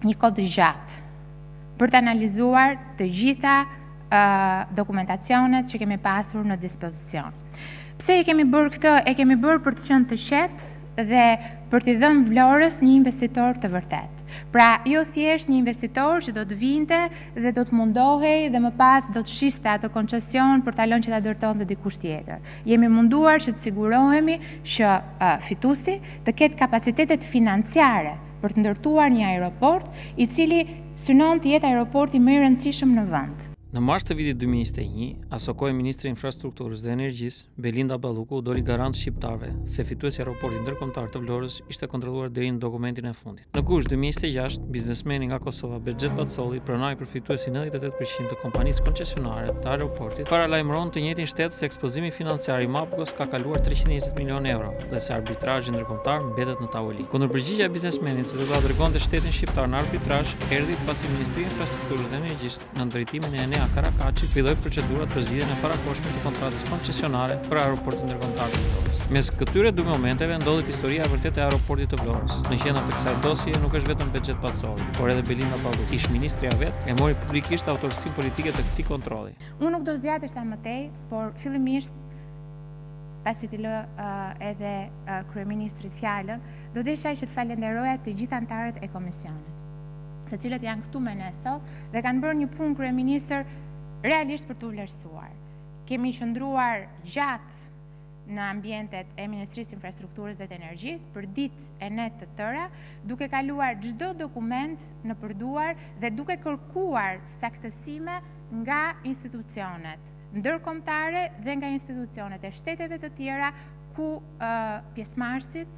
një kohë të gjatë për të analizuar të gjitha dokumentacionet që kemi pasur në dispozicion. Pse e kemi bërë këtë? E kemi bërë për të qenë të qetë dhe për t'i dhënë Vlorës një investitor të vërtet. Pra, jo thjesht një investitor që do të vinte dhe do të mundohej dhe më pas do të shiste atë koncesion për ta lënë që ta dërtonte dikush tjetër. Jemi munduar që të sigurohemi që fituesi të ketë kapacitetet financiare për të ndërtuar një aeroport i cili synon të jetë aeroporti më i rëndësishëm në vend. Në mars të vitit 2021, asokoj Ministri i Infrastrukturës dhe Energjisë, Belinda Balluku, doli garant shqiptarëve se fituesi i aeroportit ndërkombëtar të Vlorës ishte kontrolluar deri në dokumentin e fundit. Në gusht 2026, biznesmeni nga Kosova, Behxhet Pacolli, pronoi për fituesi 98% të kompanisë koncesionare të aeroportit, paralajmëron të njëjtin shtet se ekspozimi financiar i Mapkos ka kaluar 320 milionë euro dhe se arbitrazhi ndërkombëtar mbetet në tavolinë. Kundërpërgjigjja e biznesmenit se do ta dërgonte shtetin shqiptar në arbitrazh erdhi pasi Ministria e Infrastrukturës dhe Energjisë në drejtimin e Enea Karakaçi filloi procedurat për zgjidhjen e parakohshme të kontratës koncesionare për aeroportin ndërkombëtar të Vlorës. Mes këtyre dy momenteve ndodhet historia e vërtetë e aeroportit të Vlorës. Në qendër të kësaj dosjeje nuk është vetëm Behxhet Pacolli, por edhe Belinda Balluku, ish ministrja vet, e mori publikisht autorsinë politike të këtij kontrolli. Unë nuk do zgjatësh sa më tej, por fillimisht pasi t'i lë edhe kryeministrit fjalën, do desha që të falenderoja të gjithë anëtarët e komisionit, të cilët janë këtu me ne sot dhe kanë bërë një punë kryeministër realisht për t'u vlerësuar. Kemi qëndruar gjatë në ambientet e Ministrisë Infrastrukturës dhe të Energjisë për ditë e net të tëra, duke kaluar çdo dokument në përduar dhe duke kërkuar saktësime nga institucionet ndërkombëtare dhe nga institucionet e shteteve të tjera ku pjesëmarrësit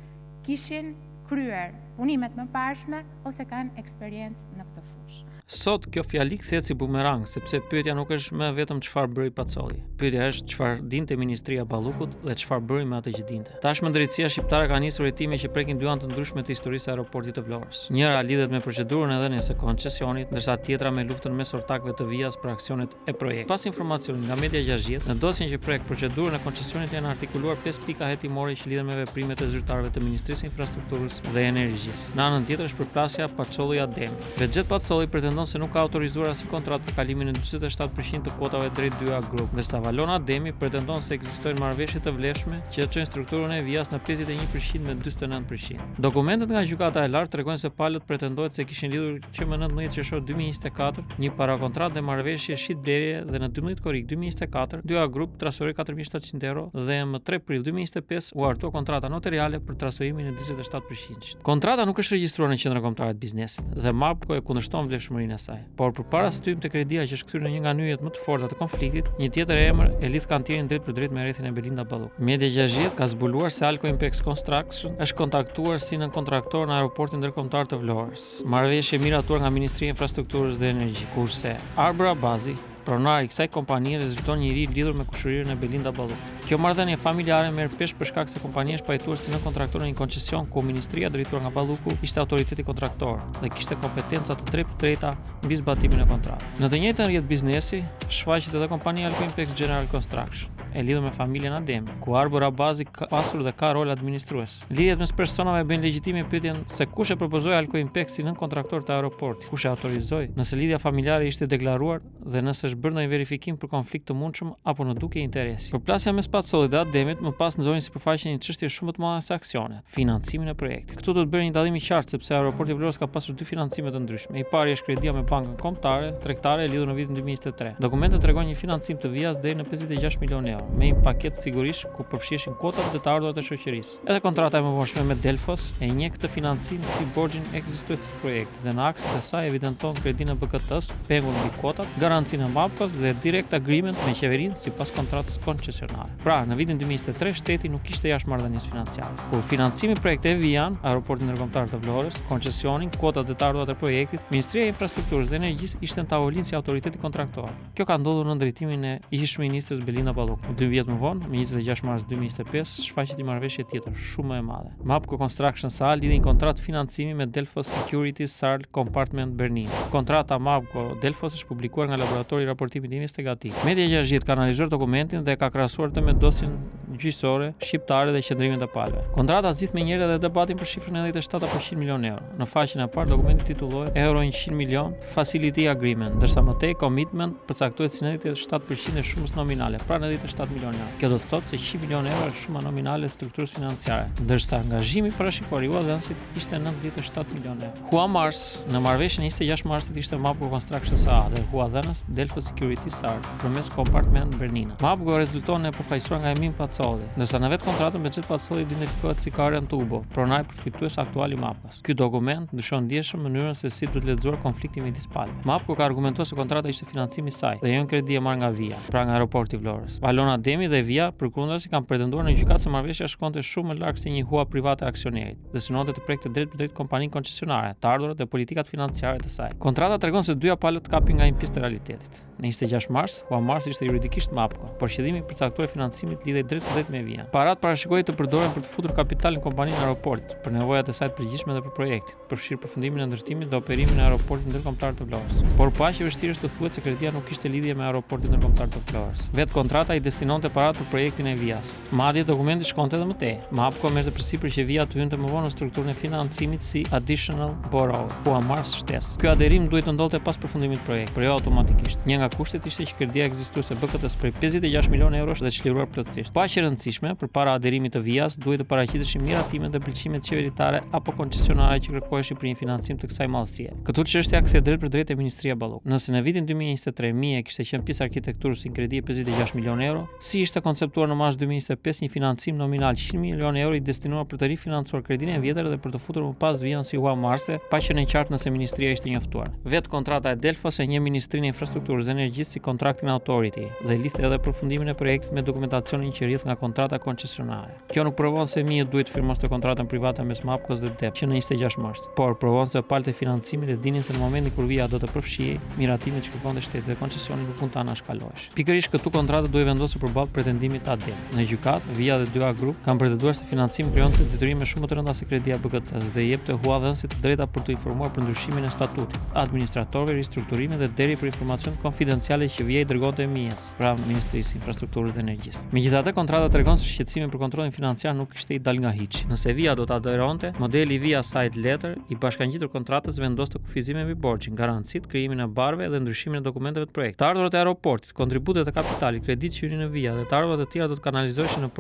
kishin kryer punimet më parshme ose kanë eksperiencë në këtë fushë. Sot kjo fjali kthehet si bumerang, sepse pyetja nuk është më vetëm çfarë bëri Pacolli. Pyetja është çfarë dinte Ministria e Ballukut dhe çfarë bëri me atë që dinte. Tashmë drejtësia shqiptare ka nisur hetime që prekin dy anë të ndryshme të historisë së aeroportit të Vlorës. Njëra lidhet me procedurën e dhënies së koncesionit, ndërsa tjetra me luftën mes ortakëve të vijas për aksionet e projektit. Pas informacionit nga media 60, në dosjen që prek procedurën e koncesionit janë artikuluar 5 pika hetimore që lidhen me veprimet e zyrtarëve të Ministrisë së Infrastrukturës dhe Energjisë. Në anën tjetër është përplasja Pacolli-Ademi. Behxhet Pacolli pretendon se nuk ka autorizuar asnjë kontratë për kalimin e 47% të kuotave drejt 2A Group, ndërsa Valon Ademi pretendon se ekzistojnë marrëveshje të vlefshme që çojnë strukturën e vijas në 51% me 49%. Dokumentet nga gjykata e lartë tregojnë se palët pretendohet se kishin lidhur që më 19 qershor 2024 një parakontratë dhe marrëveshje shitblerje dhe në 12 korrik 2024 2A Group transferoi 4700 euro dhe më 3 prill 2025 u hartua kontrata notariale për transferimin e 47%. Kontrata nuk është regjistruar në Qendrën Kombëtare të Biznesit dhe Mapko e kundërshton vlefshmërinë e saj. Por përpara se të hyjmë te Kredia që është kthyer në një nga nyjet më të forta të konfliktit, një tjetër emër e lidh kantierin drejt për drejt me rrethin e Belinda Balluku. Media 60 ka zbuluar se Alco Impex Construction është kontaktuar si nën kontraktor në aeroportin ndërkombëtar të Vlorës. Marrëveshje miratuar nga Ministria e Infrastrukturës dhe Energjisë, kurse Arbër Abazi, pronari i kësaj kompanie, rezulton një ri lidhur me kushërirën e Belinda Balluku. Kjo marrëdhënie familjare merr pesh për shkak se kompania është pajtuar si nën kontraktor në një koncesion ku ministria drejtuar nga Balluku ishte autoriteti kontraktor dhe kishte kompetenca të drejta mbi zbatimin e kontratës. Në të njëjtën rrjet biznesi shfaqet edhe kompania Alco Impex General Construction, e lidhur me familjen Ademi, ku Arbër Abazi ka pasur dhe ka rol administrues. Lidhjet mes personave bëjnë legjitime pyetjen se kush e propozoi Alco Impex si nën kontraktor të aeroportit, kush e autorizoi, nëse lidhja familjare ishte deklaruar dhe nëse është bërë ndonjë verifikim për konflikt të mundshëm apo në dukje interesi. Përplasja mes Pacollit dhe Ademit më pas nxorrin sipërfaqen një çështje shumë të madhe se aksionet, financimin e projektit. Këtu do të bëjë një dallim i qartë sepse aeroporti i Vlorës ka pasur dy financime të ndryshme. I pari është kredia me bankën kombëtare, tregtare e lidhur në vitin 2023. Dokumentet tregojnë një financim të vijas deri në 56 milionë euro, me një paketë sigurisht ku përfshihen kotat dhe të ardhurat e shoqërisë. Edhe kontrata e mëvorshme me Delfos e njeh këtë financim si borxhin ekzistues të projektit dhe në akset e saj evidenton kredinë e BKT-s, pengun mbi kotat, garancinë e Mapkos dhe direct agreement me qeverinë sipas kontratës koncesionare. Pra, në vitin 2023 shteti nuk kishte jashtë financiare. Kur financimi i projektit vijan, aeroporti ndërkombëtar të Vlorës, koncesionin, kotat dhe të ardhurat e projektit, Ministria e Infrastrukturës dhe Energjisë ishte në tavolinë si autoriteti kontraktor. Kjo ka ndodhur në drejtimin e ish-ministres Belinda Balluku. 2 vjet më vonë, më 26 mars 2025, shfaqet një marrëveshje tjetër shumë më e madhe. Mapco Construction SA lidhi një kontratë financimi me Delfos Securities SARL Compartment Berlin. Kontrata Mapco Delfos është publikuar nga laboratori i raportimit investigativ. Media 60 ka analizuar dokumentin dhe ka krahasuar të me dosjen gjyqësore, shqiptare dhe qendrimet e palëve. Kontrata zgjidh menjëherë edhe debatin për shifrën 97 milionë euro. Në faqen e parë dokumenti titullohet Euro 100 milion Facility Agreement, ndërsa më tej Commitment përcaktohet si 97% e shumës nominale, pra 97 milionë euro. Kjo do të thotë se 100 milionë euro është shuma nominale e strukturës financiare, ndërsa angazhimi parashikuar i Huadhensit ishte 97 milionë euro. Huamars në marrëveshjen e 26 marsit ishte Mapco Construction SA dhe Huadhenës Delfos Security SAR përmes Compartment Bernina. Mapco rezulton e përfaqësuar nga Emin Pacolli, ndërsa në vetë kontratën Becet Pacolli identifikohet si Karen Tubo, pronar përfitues aktual i Mapcos. Ky dokument ndryshon ndjeshëm mënyrën se si duhet lexuar konflikti midis palëve. Mapco ka argumentuar se kontrata ishte financimi i saj dhe jo një kredi e marrë nga Via, pra nga aeroporti i Vlorës. Valon Ademi dhe Via përkundrazi kanë pretenduar në gjykatë se marrëveshja shkonte shumë më larg se një hua private e aksionerit dhe synonte të prekte drejt për drejt kompaninë koncesionare, të ardhurat dhe politikat financiare të saj. Kontrata tregon se dyja palët kapin nga një pjesë të realitetit. Në 26 mars, Huamars ishte juridikisht Mapco, por qëllimi i përcaktuar financimit lidhej drejt për drejt me Via. Parat parashikohej të përdoren për të futur kapital në kompaninë aeroportit për nevojat e saj të përgjithshme dhe për projektin, përfshirë përfundimin e ndërtimit dhe operimin e aeroportit ndërkombëtar të Vlorës. Por po aq e vështirë është të thuhet se kredia nuk kishte lidhje me aeroportin ndërkombëtar të Vlorës. Vetë kontrata i destinonte parat për projektin e Vias. Madje dokumenti shkonte edhe më tej. Mapco merrte përsipër që Via të hynte më vonë në strukturën e financimit si additional borrower. Huamars shtesë. Ky aderim duhet të ndodhte pas përfundimit të projektit, por jo automatikisht. Një nga kushtet ishte që kredia ekzistuese BKT-s prej 56 milionë eurosh dhe çliruar plotësisht. Pa që rëndësishme, përpara aderimit të Vias, duhet të paraqiteshin miratimet dhe pëlqimet qeveritare apo koncesionare që kërkoheshin për një financim të kësaj madhësie. Këtu çështja kthehet drejt për drejt te Ministria e Ballukut. Nëse në vitin 2023 Mie kishte qenë pjesë arkitekturës një kredi 56 milionë euro, si ishte konceptuar në mars 2025 një financim nominal 100 milionë euro i destinuar për të rifinancuar kredinë e vjetër dhe për të futur më pas Vian si Huamarse, pa qenë e qartë nëse ministria ishte njoftuar. Vetë kontrata e Delfos e një Ministrinë e Infrastrukturës dhe Energjisë si Contracting Authority dhe lidh edhe përfundimin e projektit me dokumentacionin që rrjedh nga kontrata koncesionare. Kjo nuk provon se Mie duhet firmoste kontratën private mes Mapcos dhe DEP që në 26 mars, por provon se palët e financimit e dinin se në momentin kur Via do të përfshihej, miratimet që kërkonte shteti dhe koncesioni nuk mund ta anashkalohesh. Pikërisht këtu kontrata duhet vendosur përballë pretendimit të ADEM. Në gjykatë, Via dhe 2A Group kanë pretenduar se financimi krijonte detyrime shumë më të rënda se kredia BKT-s dhe jepte Huadhensit të drejta për të informuar për ndryshimin e statutit, administratorëve, ristrukturimin dhe deri për informacion konfidenciale që Via i dërgonte Mies, pra Ministrisë së Infrastrukturës dhe Energjisë. Megjithatë, kontrata tregon se shqetësimi për kontrollin financiar nuk ishte i dal nga hiç. Nëse Via do ta aderonte, modeli Via Side Letter i bashkangjitur kontratës vendoste kufizime mbi borxhin, garancitë, krijimin e barëve dhe ndryshimin e dokumenteve të projektit. Të ardhurat e aeroportit, kontributet e kapitalit, kreditë që hynin në Via dhe të ardhurat e tjera do të kanalizoheshin në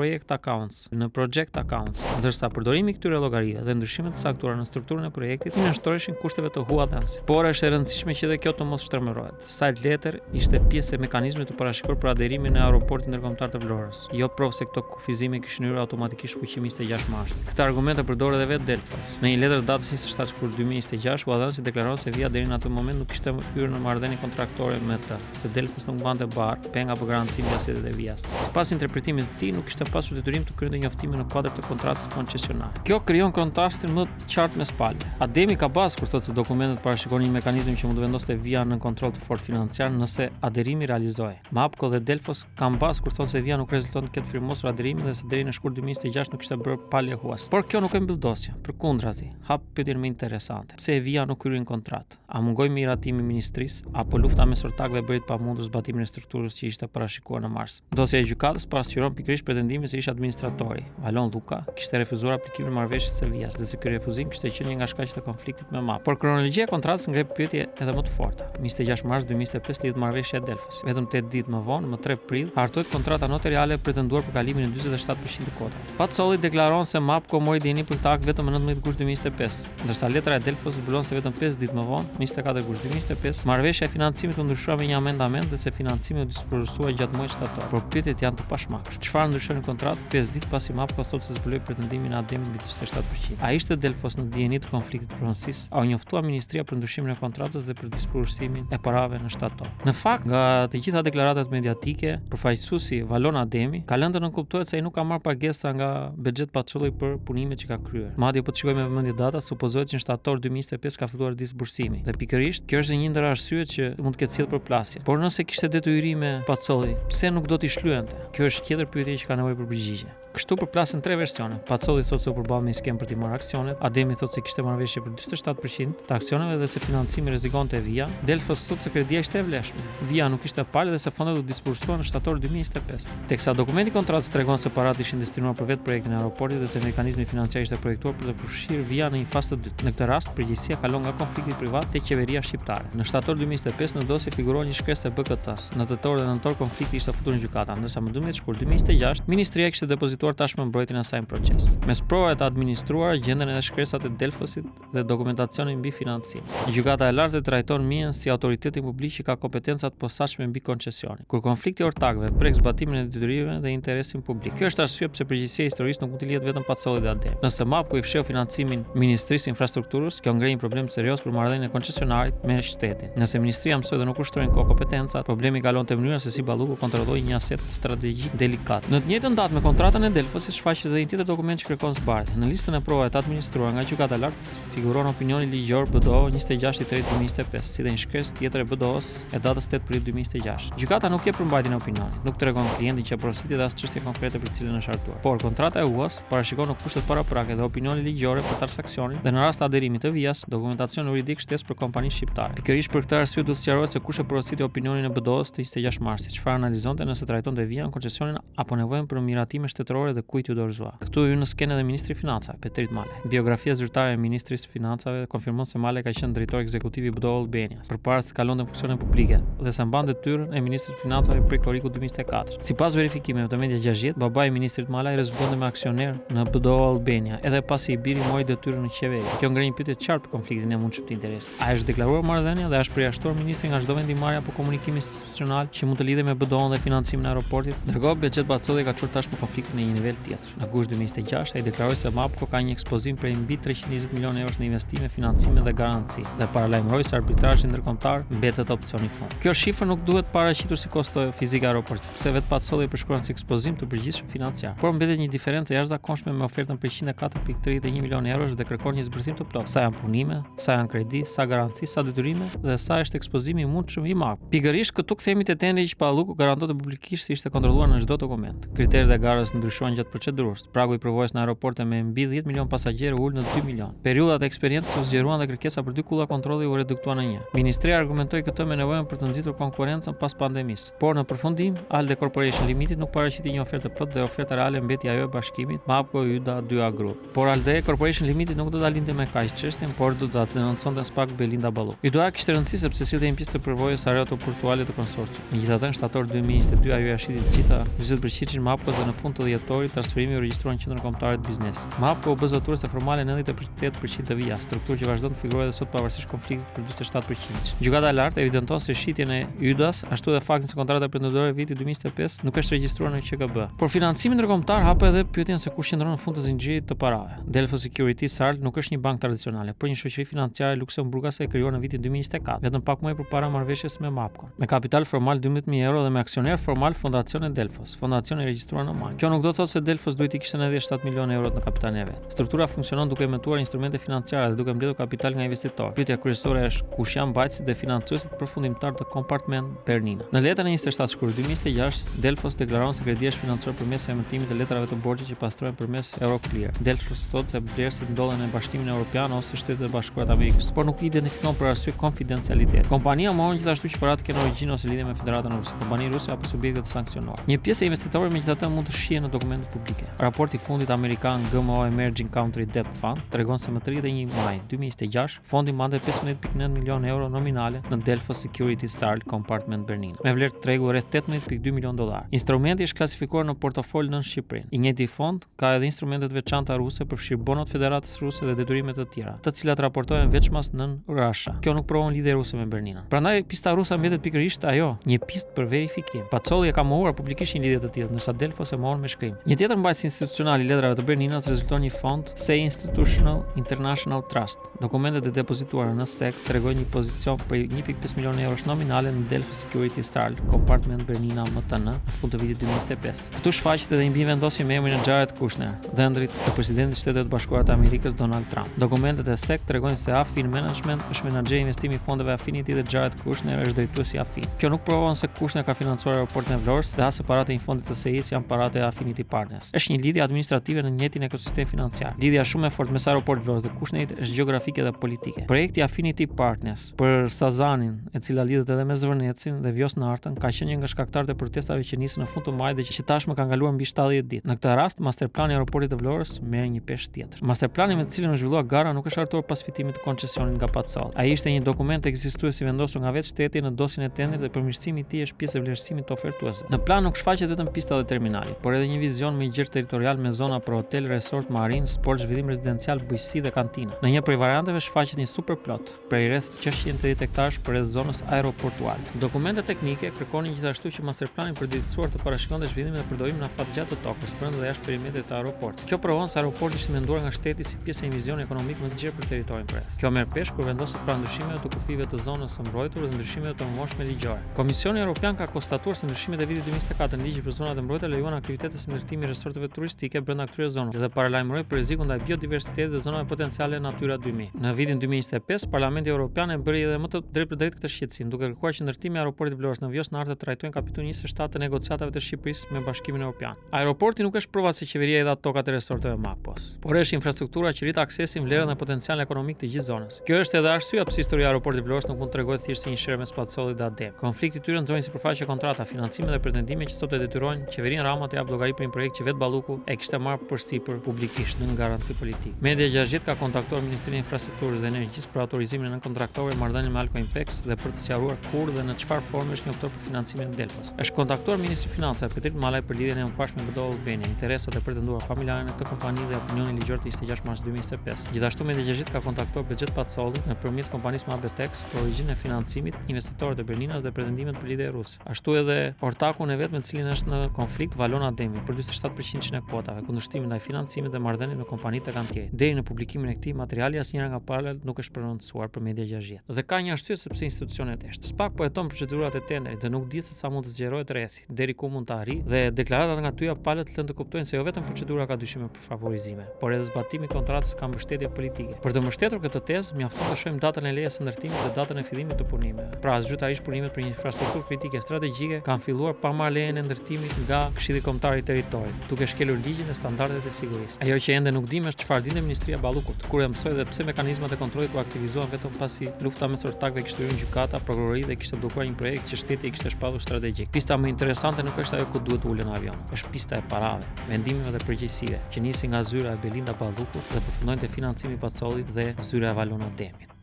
project accounts, ndërsa përdorimi i këtyre llogarive dhe ndryshimet të caktuara në strukturën e projektit i nështroheshin kushteve të Huadhensit. Por është e rëndësishme që edhe kjo të mos shtremërohet. Side Letter ishte pjesë e mekanizmit të parashikuar për aderimin e aeroportit ndërkombëtar të Vlorës. Jo provë se këto kufizime kishin hyrë automatikisht fuqimi 26 mars. Këtë argument e përdor edhe vetë Delfos. Në një letër datës 27 shkurt 2026, Huadhensi deklaron se Via deri në atë moment nuk kishte hyrë në marrëdhënie kontraktore me të, se Delfos nuk mbante barë, penga për garancimin e asetet e Vias. Sipas interpretimit të tij, nuk kishte pasur detyrim të kryente njoftime në kuadër të kontratës koncesionare. Kjo krijon kontrastin më të qartë mes palëve. Ademi ka bazë kur thotë se dokumentet parashikojnë një mekanizëm që mund të vendoste Via në kontroll të fortë financiar nëse aderimi realizohej. Mapco dhe Delfos kanë bazë kur thonë se Via nuk rezulton të ketë firmosur aderimin dhe se deri në shkurt 2026 nuk kishte bërë palë huas. Por kjo nuk e mbylldosje. Përkundrazi, hap pyetjen më interesante. Pse Via nuk kryen kontratë? A mungoi miratimi i ministrisë apo lufta mes ortakëve bëri të pamundur zbatimin e strukturës që ishte parashikuar në mars? Dosja e gjykatës parashiron pikërisht pretendimin se ish administratori, Valon Luka, kishte refuzuar aplikimin e marrëveshjes së Vias dhe se ky refuzim kishte qenë një nga shkaqet e konfliktit me MAP. Por kronologjia e kontratës ngre pyetje edhe më të forta. 26 mars 2025 lidhet marrëveshja e Delfos. Vetëm 8 ditë më vonë, më 3 prill, hartohet kontrata notariale pretenduar për kalimin e 47% të kotave. Pacolli deklaron se Mapco mori dini për tak vetëm në 19 gusht 2025, ndërsa letra e Delfos zbulon se vetëm 5 ditë më vonë, 24 gusht 2025, marrëveshja e financimit u ndryshua me një amendament dhe se financimi u disbursua gjatë muajit shtator. Por pyetjet janë të pashmakshme. Çfarë ndryshoi në kontratë 5 ditë pasi Mapco thotë se zbuloi pretendimin e ADM mbi 47%? A ishte Delfos në dijeni të konfliktit pronësisë? A u njoftua ministria për ndryshimin e kontratës dhe për disbursimin e parave në shtator? Në fakt, nga të gjitha deklaratat mediatike, përfaqësuesi Valon Ademi ka lënë të nënkuptohet se ai nuk ka marrë pagesa nga Becet Pacolli për punimet që ka kryer. Madje po të shikojmë me vëmendje datat, supozohet që në shtator 2025 ka filluar disbursimi. Dhe pikërisht, kjo është një ndër arsyet që mund të ketë sjellë përplasje. Por nëse kishte detyrime Pacolli, pse nuk do t'i shlyente? Kjo është tjetër pyetje që ka nevojë për përgjigje. Kështu përplasen 3 versione. Pacolli thotë se u përball me një skemë për të marrë aksionet, Ademi thotë se kishte marrëveshje për 47% të aksioneve dhe se financimi rrezikonte Via. Delfos thotë se kredia ishte e vlefshme. Via nuk ishte palë dhe se fondet u disbursuan në shtator 2025. Teksa dokumenti kontratës tregon se paratë ishin destinuar për vetë projektin e aeroportit dhe se mekanizmi financiar ishte projektuar për të përfshirë vija në një fazë të dytë. Në këtë rast, përgjegjësia kalon nga konflikti privat tek qeveria shqiptare. Në shtator 2025 në dosje figuron një shkresë e BKT-s. Në tetor dhe nëntor konflikti ishte futur në gjykata, ndërsa më 12 shkurt 2026 ministria kishte depozituar tashmë mbrojtjen e saj në proces. Mes provave të administruara gjenden edhe shkresat e Delfosit dhe dokumentacioni mbi financim. Gjykata e lartë trajton mijen si autoritetin publik që ka kompetencat posaçme mbi koncesionin. Kur konflikti ortakëve prek zbatimin e detyrimeve dhe interesin publik. Kjo është arsye pse përgjegjësia historisë nuk mund të lihet vetëm Pacolli dhe Adem. Nëse MAPCO i fsheu financimin Ministrisë Infrastrukturës, kjo ngrej një problem serioz për marrëdhënien e koncesionarit me shtetin. Nëse ministria mësoi dhe nuk ushtroi kompetencat, problemi kalon te mënyra se si Balluku kontrolloi një aset strategjik delikat. Në të njëjtën datë me kontratën e Delfosit shfaqet edhe një tjetër dokument që kërkon zbardhje. Në listën e provave të administruara nga gjykata e lartë figuron opinioni ligjor BDO 26/3/2025, si dhe një shkresë tjetër e BDO-s e datës 8 prill 2026. Gjykata nuk jep përmbajtjen e opinionit, nuk tregon klientin që porositet as çështje konkrete për cilën është hartuar. Por kontrata e UAS parashikon në kushtet paraprake dhe opinioni ligjore për transaksionin dhe në rast të aderimit të vijas, dokumentacion juridik shtesë për kompaninë shqiptare. Pikërisht për këtë arsye duhet sqarohet se kush e porositi opinionin e BDO-s të 26 marsit, çfarë analizonte nëse trajtonte vijan, koncesionin apo nevojën për miratime shtetërore dhe kujt ju dorëzua. Këtu hyn në skenë edhe ministri i Financave, Petrit Male. Biografia zyrtare e ministrisë së Financave konfirmon se Male ka qenë drejtor ekzekutiv i BDO Albania përpara se të kalonte në funksione publike dhe se mban detyrën e ministrit të Financave prej korrikut 2024. Sipas verifikimeve të media 60, babai i ministrit Malaj rezultonte me aksioner në BDO Albania, edhe pasi i biri mori detyrën në qeveri. Kjo ngre një pyetje të qartë për konfliktin e mundshëm të interesit. A është deklaruar marrëdhënia dhe është përjashtuar ministri nga çdo vendimarrje apo komunikim institucional që mund të lidhej me BDO-n dhe financimin e aeroportit? Ndërkohë, Bexhet Pacolli ka çuar tashmë konfliktin në një nivel tjetër. Në gusht 2026 ai deklaroi se MAPCO ka një ekspozim prej mbi 320 milionë euro në investime, financime dhe garanci dhe paralajmëroi se arbitrazhi ndërkombëtar mbetet opsioni fund. Kjo shifër nuk duhet paraqitur si kosto fizike e aeroportit, sepse vetë Pacolli përshkruan si ekspozim të përgjithshëm financiar. Por mbetet një diferencë jashtëzakonshme me ofertën për 104.31 milionë euro dhe kërkon një zbërthim të plotë. Sa janë punime, sa janë kredi, sa garanci, sa detyrime dhe sa është ekspozimi i mundshëm i MAPCO. Pikërisht këtu kthehemi te tendi që Balluku garantonte publikisht se ishte kontrolluar në çdo dokument. Kriteret e garës ndryshojnë gjatë procedurës. Pragu i përvojës në aeroporte me mbi 10 milion pasagerë ul në 2 milion. Periudhat e eksperiencës u zgjeruan dhe kërkesa për 2 kulla kontrolli u reduktuan në 1. Ministria argumentoi këtë me nevojën për të nxitur konkurrencën pas pandemisë. Por në përfundim, Alde Corporation Limited nuk paraqiti një ofertë plotë dhe oferta reale mbeti ajo e bashkimit MAPCO YDA 2A Group. Por Alde Corporation Limited nuk do ta lindte me kaq çështjen, por do ta denonconte pak Belinda Balluku. YDA kishte rëndësi sepse sillte një pjesë të përvojës aeroportuale të konsorciumit. Megjithatë, në shtator 2022 ajo ja shiti të gjitha 20% MAPCO dhe në fund të dhjetorit transferimi u regjistruar në Qendrën Kombëtare të Biznesit. MAPCO u bë zotëruese formale 98% të vijas, strukturë që vazhdon të figurojë edhe sot pavarësisht konfliktit për 47%. Gjykata e lartë evidenton se shitjen e YDA-s ashtu edhe faktin se kontrata pretendore e vitit 2025 nuk është regjistruar në QKB. Por financimi ndërkombëtar hap edhe pyetjen se kush qëndron në fund të zinxhirit të parave. Delfos Security SARL nuk është një bankë tradicionale, por një shoqëri financiare luksemburgase e krijuar në vitin 2024, vetëm pak më përpara marrëveshjes me MAPCO. Me kapital formal 12.000 euro dhe me aksioner formal Fondacioni Delfos. Fondacioni e regjistruar në Malta. Kjo nuk do të thotë se Delfos duhet i kishte edhe 7 milionë euro në kapitalin e vet. Struktura funksionon duke emetuar instrumente financiare dhe duke mbledhur kapital nga investitorë. Pyetja kryesore është kush janë mbajtësit dhe financuesit përfundimtar të Compartment Bernina. Në letrën e 27 shkurt 2026, Delfos deklaron se kredi është financuar përmes emetimit të letrave të borxhit që pastrohen përmes Euroclear. Delfos thotë se vlerësit ndodhen në Bashkimin Evropian ose Shtetet e Bashkuara të Amerikës, por nuk identifikon për arsye konfidencialitet. Kompania mohon gjithashtu që paratë kanë origjinë ose lidhje me Federatën Ruse, kompani ruse apo subjekte të sankcionuar. Një pjesë e investitorëve megjithatë mund të shihen në dokumentet publike. Raporti i fundit amerikan GMO Emerging Country Debt Fund tregon se më 31 maj 2026 fondi mande 15.9 milionë euro nominale në Delfos Security SARL Compartment Bernina, me vlerë tregu rreth 18.2 milionë dollar. Instrumenti është klasifikuar në portofol nën Shqipërinë. I njëjti fond ka edhe instrumente të veçanta ruse përfshir bonot Federatës Ruse dhe detyrimet të tjera, të cilat raportohen veçmas nën Russia. Kjo nuk provon lidhje ruse me Berninën. Prandaj pista ruse mbetet pikërisht ajo, një pistë për verifikim. Pacolli e ka mohuar publikisht një lidhje të tillë, ndërsa Delfos e mohon me shkrim. Një tjetër mbajtës institucional i letrave të Berninës rezulton një fond SE Institutional International Trust. Dokumentet e depozituara në SEC tregojnë një pozicion për 1.5 milionë euro nominale në Delfos Security SARL Compartment Bernina MTN në fund të vitit 2025. Këtu shfaqet edhe një mbivendosje me emrin e Jared Kushner, dhëndrit të presidentit të Shtetet e Bashkuara të Amerikës Donald Trump. Dokumentet e SEC tregojnë se Affin Management është menaxher investimi i fondeve Affinity dhe Jared Kushner është drejtuesi i Affin. Kjo nuk provon se Kushner ka financuar aeroportin e Vlorës dhe as paratë e një fondi të SEI-s janë paratë e Affinity Partners. Është një lidhje administrative në njëjtin ekosistem financiar. Lidhja shumë e fortë mes aeroportit Vlorës dhe Kushnerit është gjeografike dhe politike. Projekti Affinity Partners për Sazanin, e cila lidhet edhe me Zvërnecin dhe Vjosnartën, ka qenë një nga shkaktarët e protestave që nisën në fund të majit dhe që që tashmë ka kaluar mbi 70 ditë. Në këtë rast, masterplani i aeroportit të Vlorës merr një peshë tjetër. Masterplani me të cilin u zhvillua gara nuk është hartuar pas fitimit të koncesionit nga Pacolli. Ai ishte një dokument ekzistues i vendosur nga vetë shteti në dosjen e tenderit dhe përmirësimi i tij është pjesë e vlerësimit të ofertuesve. Në plan nuk shfaqet vetëm pista dhe terminali, por edhe një vizion më i gjerë territorial me zona për hotel, resort, marinë, sport, zhvillim rezidencial, bujqësi dhe kantina. Në një prej varianteve shfaqet një superplot prej rreth 680 hektarësh përreth zonës aeroportuale. Dokumentet teknike kërkonin gjithashtu që masterplani përditësuar të parashikonte zhvillimin dhe përdorimin afatgjatë të tokës brenda dhe jashtë perimetrit të aeroportit. Kjo provon se aeroporti ishte menduar nga shteti si pjesë e një vizioni ekonomik më të gjerë për territorin brez. Kjo merr pesh kur vendoset pra ndryshimeve të kufive të zonës së mbrojtur dhe ndryshimeve të mëmorshme ligjore. Komisioni Evropian ka konstatuar se ndryshimet e vitit 2024 në ligjin për zonat e mbrojtura lejuan aktivitete si ndërtimi i resorteve turistike brenda këtyre zonave dhe paralajmëroi për rrezikun ndaj biodiversitetit dhe zonave potenciale Natura 2000. Në vitin 2025, Parlamenti Evropian e bëri edhe më të drejtpërdrejtë këtë shqetësim, duke kërkuar që ndërtimi i aeroportit të Vlorës në Vjos në Art të trajtojnë kapitullin 27 të negociatave të Shqipërisë me Bashkimin Evropian. Aeroporti nuk është prova se qeveria i dha tokat e resorteve Makpos, por është infrastruktura që rrit aksesin, vlerën dhe potencialin ekonomik të gjithë zonës. Kjo është edhe arsyeja pse historia e aeroportit të Vlorës nuk mund të tregohet thjesht si një sherr mes Pacollit dhe Adem. Konflikti i tyre nxorrin sipërfaqe kontrata, financime dhe pretendime që sot e detyrojnë qeverinë Rama të japë llogari për një projekt që vetë Balluku e kishte marrë përsipër publikisht në garanci politike. Media 60 ka kontaktuar Ministrinë e Infrastrukturës dhe Energjisë për autorizimin e kontraktore në marrëdhënie me Alcoimpex dhe për të sqaruar kur dhe në çfarë forme është njoftuar për financimin e Delfos. Është kontaktuar Ministri i Financave Petrit Malaj për lidhjen e mëparshme me BDO Albania, interesat e pretenduara familjare në këtë kompani dhe opinionin ligjor të 26 mars 2025. Gjithashtu Media 60 ka kontaktuar Bexhet Pacolli nëpërmjet kompanisë Mabetex për origjinën e financimit, investitorët e Berlinas dhe pretendimet për lidhje ruse. Ashtu edhe ortakun e vet me të cilin është në konflikt Valona Ademi për 47% e kuotave, kundërshtimin ndaj financimit dhe marrëdhëniet me kompanitë e kantieri. Deri në publikimin e këtij materiali asnjëra nga palët nuk është prononcuar për Media 60. Dhe ka një arsye sepse institucionet e shtë. SPAK po heton procedurat e tenderit dhe nuk dihet se sa mund të zgjerohet rrethi, deri ku mund të arrijë dhe deklaratat nga tyja palët lënë të kuptojnë se jo vetëm procedura ka dyshime për favorizime, por edhe zbatimi i kontratës ka mbështetje politike. Për të mbështetur këtë tezë, mjafton të shohim datën e lejes së ndërtimit dhe datën e fillimit të punimeve. Pra, zyrtarisht punimet për një infrastrukturë kritike strategjike kanë filluar pa marrë lejen e ndërtimit nga Këshilli Kombëtar i Territorit, duke shkelur ligjin dhe standardet e sigurisë. Ajo që ende nuk dimë është çfarë dinte Ministria e Ballukut, kur e mësoi dhe pse mekanizmat e kontrollit u aktivizuan vetëm pasi lufta mes ortakëve kishte hyrë në gjykata, prokurori dhe kishte bllokuar një projekt që shteti e kishte shpallur strategjik. Pista më interesante nuk është ajo ku duhet të ulen avion, është pista e parave, vendimeve dhe përgjegjësive, që nisi nga zyra e Belinda Ballukut dhe përfundojnë te financimi i Pacollit dhe zyra e Valona Ademit.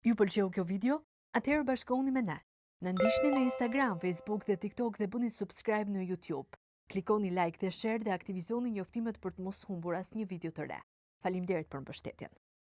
Ju pëlqeu kjo video? Atëherë bashkohuni me ne. Na ndiqni në Instagram, Facebook dhe TikTok dhe bëni subscribe në YouTube. Klikoni like dhe share dhe aktivizoni njoftimet për të mos humbur asnjë video të re. Faleminderit për mbështetjen.